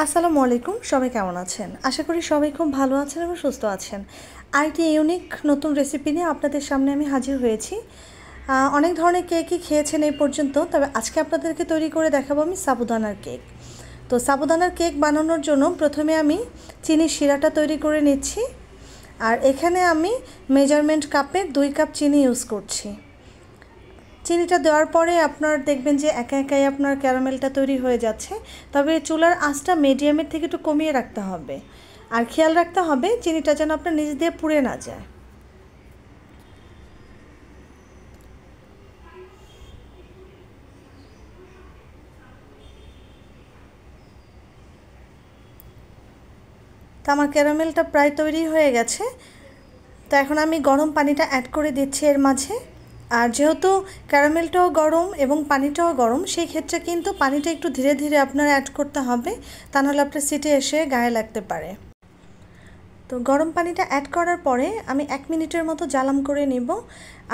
আসসালামু আলাইকুম, সবাই কেমন আছেন? আশা করি সবাই খুব ভালো আছেন এবং সুস্থ আছেন। আরেকটি ইউনিক নতুন রেসিপি নিয়ে আপনাদের সামনে আমি হাজির হয়েছি। অনেক ধরনের কেকই খেয়েছেন এই পর্যন্ত, তবে আজকে আপনাদেরকে তৈরি করে দেখাবো আমি সাবুদানার কেক। তো সাবুদানার কেক বানানোর জন্য প্রথমে আমি চিনির শিরাটা তৈরি করে নিচ্ছি। আর এখানে আমি মেজারমেন্ট কাপে 2 কাপ চিনি ইউজ করছি। চিনিটা দেওয়ার পরে আপনার দেখবেন যে একা একাই আপনার ক্যারামেলটা তৈরি হয়ে যাচ্ছে। তবে চুলার আঁচটা মিডিয়ামের থেকে একটু কমিয়ে রাখতে হবে, আর খেয়াল রাখতে হবে চিনিটা যেন আপনার নিচ দিয়ে পুড়ে না যায়। তো আমার ক্যারামেলটা প্রায় তৈরি হয়ে গেছে। তো এখন আমি গরম পানিটা অ্যাড করে দিচ্ছি এর মাঝে। আর যেহেতু ক্যারামেলটাও গরম এবং পানিটাও গরম, সেই ক্ষেত্রে কিন্তু পানিটা একটু ধীরে ধীরে আপনার অ্যাড করতে হবে, তা নাহলে আপনার সিটে এসে গায়ে লাগতে পারে। তো গরম পানিটা অ্যাড করার পরে আমি 1 মিনিটের মতো জ্বালাম করে নিব।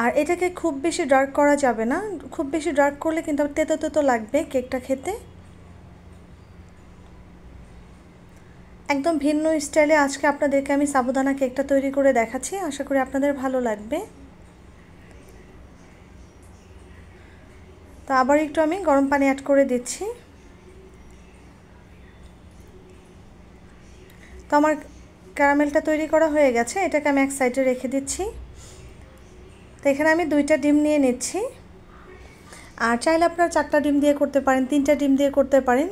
আর এটাকে খুব বেশি ডার্ক করা যাবে না, খুব বেশি ডার্ক করলে কিন্তু তেতো তেতো লাগবে কেকটা খেতে। একদম ভিন্ন স্টাইলে আজকে আপনাদেরকে আমি সাবুদানা কেকটা তৈরি করে দেখাচ্ছি, আশা করি আপনাদের ভালো লাগবে। তো আবার একটু আমি গরম পানি অ্যাড করে দিচ্ছি। তো আমার ক্যারামেলটা তৈরি করা হয়ে গেছে, এটাকে আমি এক সাইডে রেখে দিচ্ছি। তো এখানে আমি 2টা ডিম নিয়ে নিচ্ছি। আর চাইলে আপনারা 4টা ডিম দিয়ে করতে পারেন, 3টা ডিম দিয়ে করতে পারেন,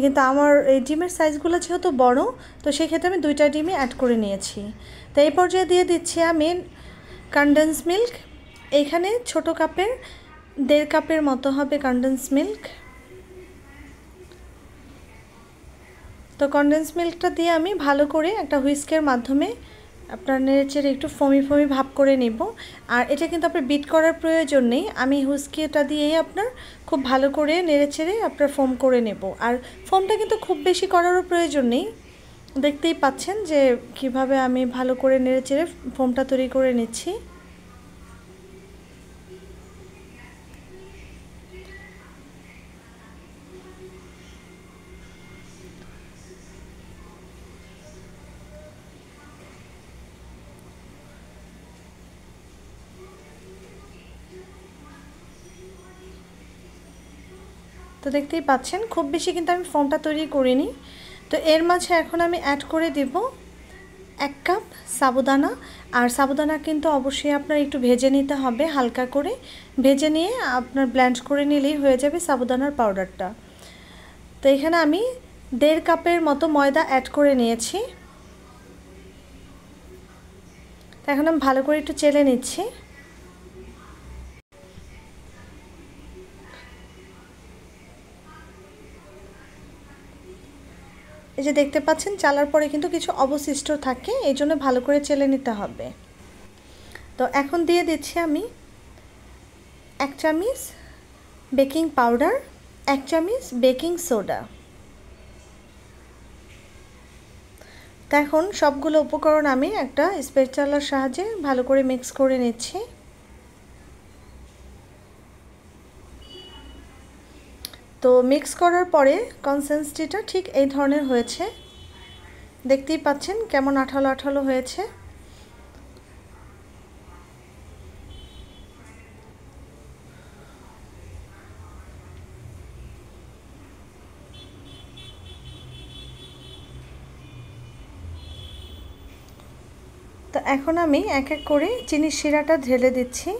কিন্তু আমার এই ডিমের সাইজগুলো যেহেতু বড়, তো সেই ক্ষেত্রে আমি 2টা ডিমই অ্যাড করে নিয়েছি। তো এই পর্যায়ে দিয়ে দিচ্ছি আমি কনডেন্স মিল্ক। এইখানে ছোট কাপের 1.5 কাপের মতো হবে কনডেন্স মিল্ক। তো কনডেন্স মিল্কটা দিয়ে আমি ভালো করে একটা হুইস্কের মাধ্যমে আপনার নেড়েচেড়ে একটু ফমি ফমি ভাব করে নেব। আর এটা কিন্তু আপনার বিট করার প্রয়োজন নেই, আমি হুইস্কিটা দিয়েই আপনার খুব ভালো করে নেড়েচেড়ে আপনার ফোম করে নেব। আর ফোমটা কিন্তু খুব বেশি করারও প্রয়োজন নেই, দেখতেই পাচ্ছেন যে কিভাবে আমি ভালো করে নেড়েচেড়ে ফোমটা তৈরি করে নিচ্ছি। তো দেখতেই পাচ্ছেন খুব বেশি কিন্তু আমি ফোমটা তৈরি করিনি। তো এর মাঝে এখন আমি অ্যাড করে দেব 1 কাপ সাবুদানা। আর সাবুদানা কিন্তু অবশ্যই আপনার একটু ভেজে নিতে হবে, হালকা করে ভেজে নিয়ে আপনার ব্লেন্ড করে নিলেই হয়ে যাবে সাবুদানার পাউডারটা। তো এখানে আমি 1.5 কাপের মতো ময়দা অ্যাড করে নিয়েছি। এখন আমি ভালো করে একটু চেলে নিচ্ছি। এই যে দেখতে পাচ্ছেন চালার পরে কিন্তু কিছু অবশিষ্ট থাকে, এই জন্য ভালো করে চেলে নিতে হবে। তো এখন দিয়ে দিচ্ছি আমি 1 চামচ বেকিং পাউডার, 1 চামচ বেকিং সোডা। তো এখন সবগুলো উপকরণ আমি একটা স্প্যাচুলার সাহায্যে ভালো করে মিক্স করে নিচ্ছি। তো মিক্স করার পরে কনসিস্টেন্সিটা ঠিক এই ধরনের হয়েছে, দেখতেই পাচ্ছেন কেমন আঠালো আঠালো হয়েছে। তো এখন আমি এক এক করে চিনির শিরাটা ঢেলে দিচ্ছি।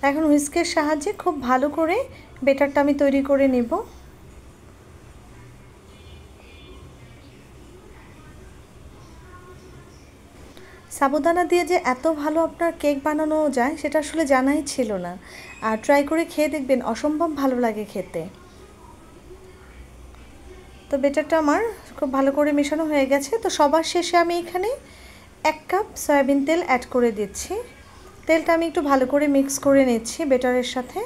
এখন হুইস্কের সাহায্যে খুব ভালো করে ব্যাটারটা আমি তৈরি করে নেব। সাবুদানা দিয়ে যে এত ভালো আপনার কেক বানানো যায় সেটা আসলে জানাই ছিল না, আর ট্রাই করে খেয়ে দেখবেন অসম্ভব ভালো লাগে খেতে। তো ব্যাটারটা আমার খুব ভালো করে মেশানো হয়ে গেছে। তো সবার শেষে আমি এখানে 1 কাপ সয়াবিন তেল অ্যাড করে দিচ্ছি। তেলটা আমি একটু ভালো করে মিক্স করে নিচ্ছি ব্যাটারের সাথে।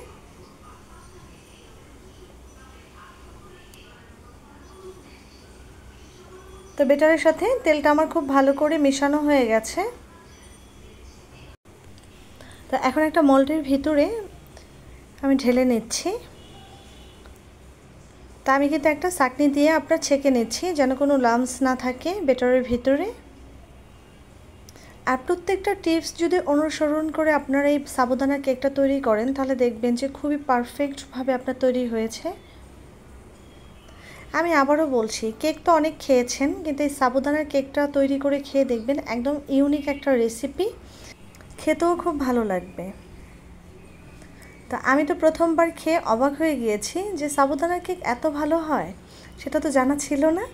তো ব্যাটারের সাথে তেলটা আমার খুব ভালো করে মেশানো হয়ে গেছে। তো এখন একটা মোল্ডের ভিতরে আমি ঢেলে নিচ্ছি। তা আমি কিন্তু একটা ছাঁকনি দিয়ে আপনার ছেঁকে নিচ্ছি যেন কোনো লাম্পস না থাকে ব্যাটারের ভিতরে। আর প্রত্যেকটা টিপস যদি অনুসরণ করে আপনারা এই সাবুদানার কেকটা তৈরি করেন তাহলে দেখবেন যে খুবই পারফেক্টভাবে আপনার তৈরি হয়েছে। আমি আবারও বলছি, কেক তো অনেক খেয়েছেন, কিন্তু এই সাবুদানার কেকটা তৈরি করে খেয়ে দেখবেন, একদম ইউনিক একটা রেসিপি, খেতেও খুব ভালো লাগবে। তা আমি তো প্রথমবার খেয়ে অবাক হয়ে গিয়েছি যে সাবুদানার কেক এত ভালো হয়, সেটা তো জানা ছিল না।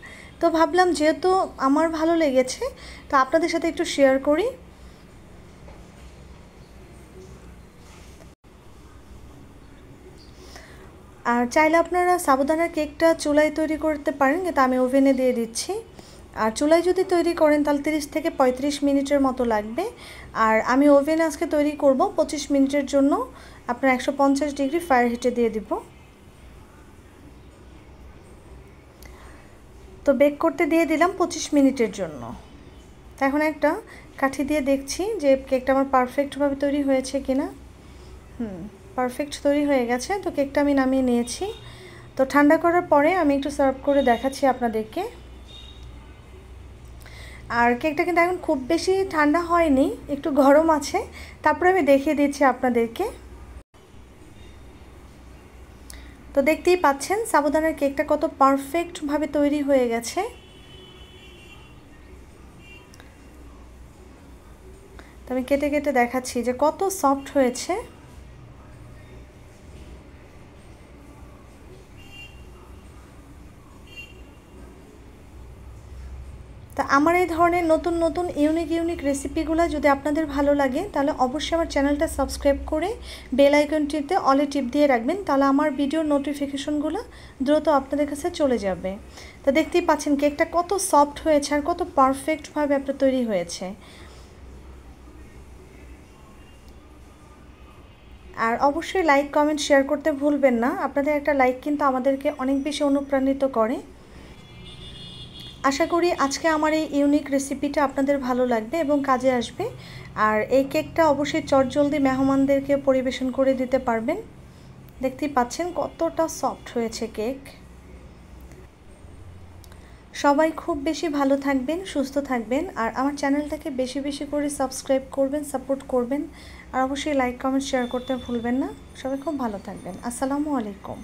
তো ভাবলাম যেহেতু আমার ভালো লেগেছে তো আপনাদের সাথে একটু শেয়ার করি। আর চাইলে আপনারা সাবুদানার কেকটা চুলায় তৈরি করতে পারেন, কিন্তু আমি ওভেনে দিয়ে দিচ্ছি। আর চুলায় যদি তৈরি করেন তাহলে 30 থেকে 35 মিনিটের মতো লাগবে। আর আমি ওভেনে আজকে তৈরি করব 25 মিনিটের জন্য, আপনার 150 ডিগ্রি ফায়ার হিটে দিয়ে দিব। তো বেক করতে দিয়ে দিলাম 25 মিনিটের জন্য। এখন একটা কাঠি দিয়ে দেখছি যে কেকটা আমার পারফেক্টভাবে তৈরি হয়েছে কিনা। পারফেক্ট তৈরি হয়ে গেছে। তো কেকটা আমি নামিয়ে নিয়েছি। তো ঠান্ডা করার পরে আমি একটু সার্ভ করে দেখাচ্ছি আপনাদেরকে। আর কেকটা কিন্তু এখন খুব বেশি ঠান্ডা হয়নি, একটু গরম আছে। তারপরে আমি দেখিয়ে দিচ্ছি আপনাদেরকে। তো দেখতেই পাচ্ছেন সাবুদানার কেকটা কত পারফেক্টভাবে তৈরি হয়ে গেছে। তো আমি কেটে কেটে দেখাচ্ছি যে কত সফট হয়েছে। তা আমার এই ধরনের নতুন নতুন ইউনিক রেসিপিগুলো যদি আপনাদের ভালো লাগে তাহলে অবশ্যই আমার চ্যানেলটা সাবস্ক্রাইব করে বেল আইকনটিতে অলে টিপ দিয়ে রাখবেন, তাহলে আমার ভিডিওর নোটিফিকেশনগুলো দ্রুত আপনাদের কাছে চলে যাবে। তো দেখতেই পাচ্ছেন কেকটা কত সফট হয়েছে আর কত পারফেক্টভাবে আপনার তৈরি হয়েছে। আর অবশ্যই লাইক কমেন্ট শেয়ার করতে ভুলবেন না, আপনাদের একটা লাইক কিন্তু আমাদেরকে অনেক বেশি অনুপ্রাণিত করে। আশা করি আজকে আমার এই ইউনিক রেসিপিটা আপনাদের ভালো লাগবে এবং কাজে আসবে। আর এই কেকটা অবশ্যই চটজলদি মেহমানদেরকে পরিবেশন করে দিতে পারবেন। দেখতেই পাচ্ছেন কতটা সফট হয়েছে কেক। সবাই খুব বেশি ভালো থাকবেন, সুস্থ থাকবেন, আর আমার চ্যানেলটাকে বেশি বেশি করে সাবস্ক্রাইব করবেন, সাপোর্ট করবেন, আর অবশ্যই লাইক কমেন্ট শেয়ার করতে ভুলবেন না। সবাই খুব ভালো থাকবেন। আসসালামু আলাইকুম।